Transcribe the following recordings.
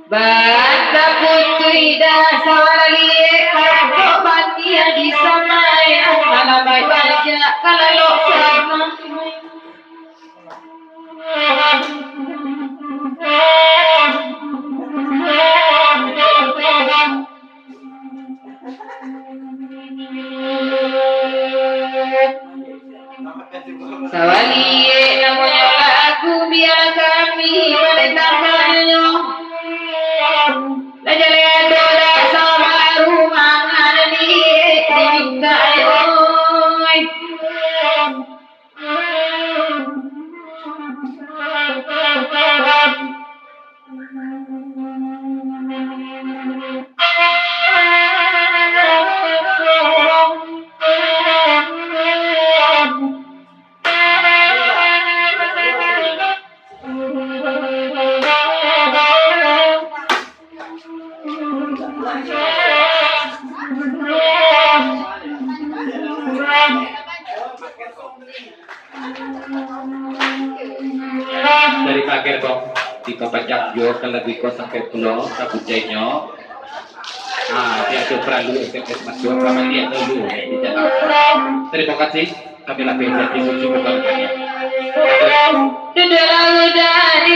Banda putri dan sawah liek kalau batia di samai kalau baik baca kalau sama sawah liek namanya lagu biar kami mendengarkannya. Lajalaya sama rumah ani diminta oi. Dari pager kok dikopacak jo kalau biko sampai pulau kabucainya dia tuh perlu SMS mas jo sama dia dulu di Jakarta. Terima kasih kami lebih jadi muncul kepada Sudah dari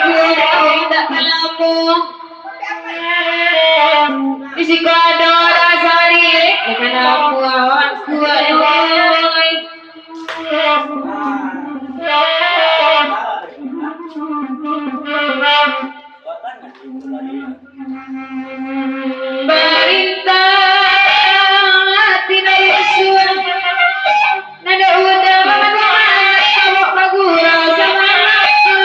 gurau tidak kelamu isi kodora sari dengan aku awan kuat oi. Berintah tidak Yesus nada udah mana kamu gurau sama aku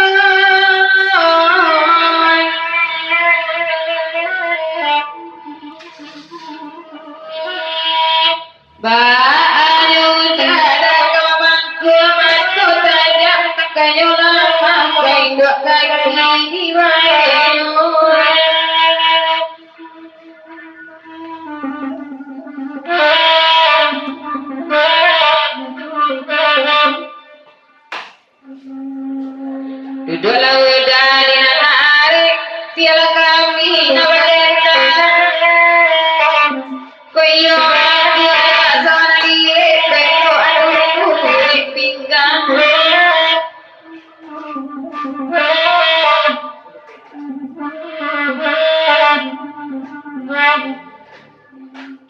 baanya udah ada kawanku matu tajam takanya lama kain dok kaki bayu duduklah udah di hari tiada kami nabadena koyo tiada sana liek beko aduh kulit pinggang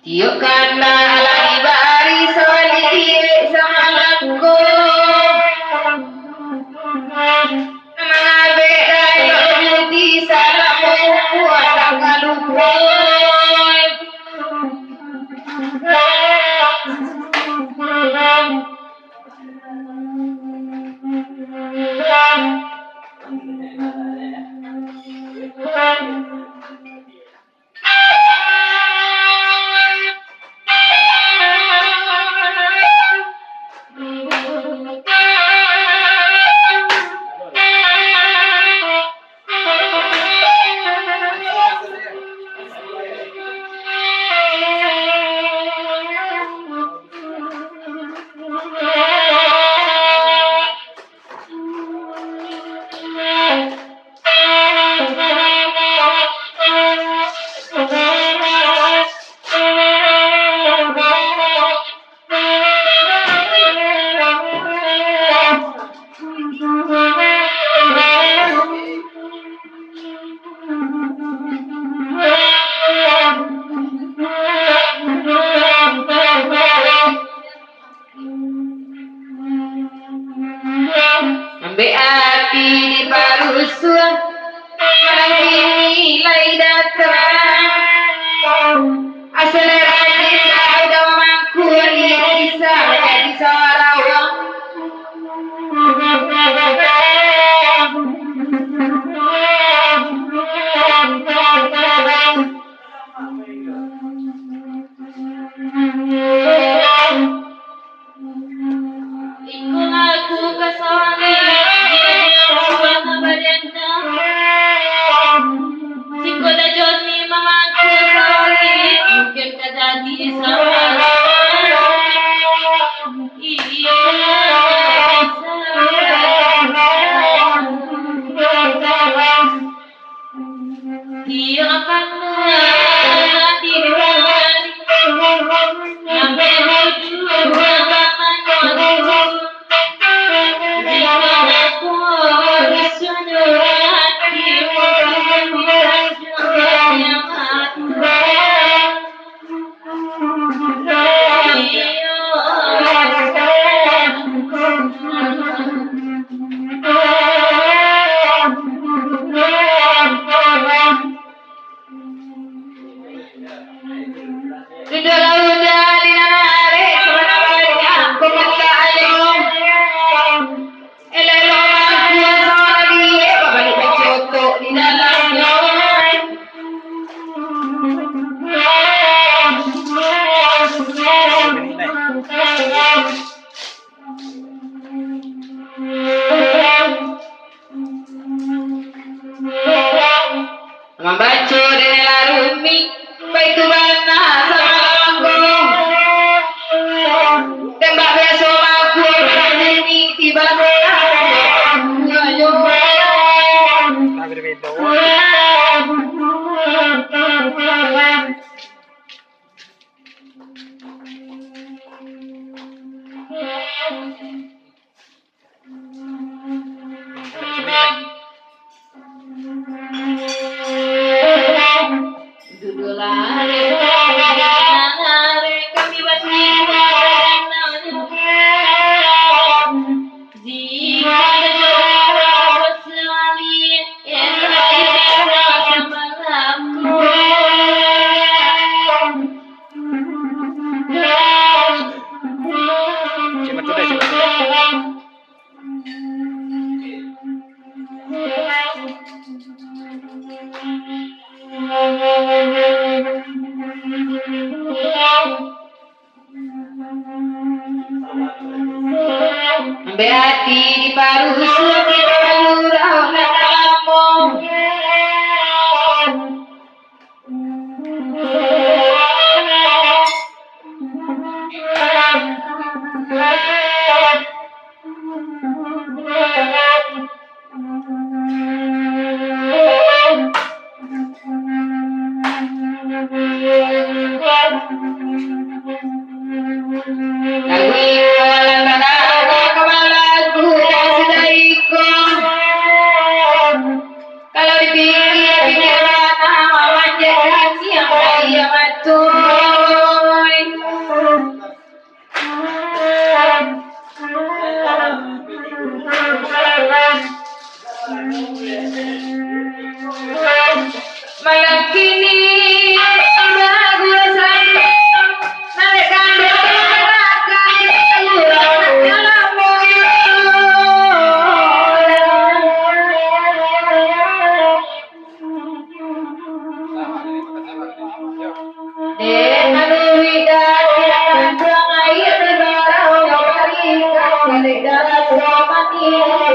tiuk kanda lagi baris liek sama lagu mengabe dayo beauty salamu kuat kalupoy ambil hati di barusun nilai datang akselerasi udah mampu bisa menjadi seorang ikut aku ke sana dia sama badana hubungi baik itu banda salawang tembak beso aku ini tiba Beati di paruh suci gurau nakamu kalau dipikir nama manjakan siang dia matur malam kini lagu saya mereka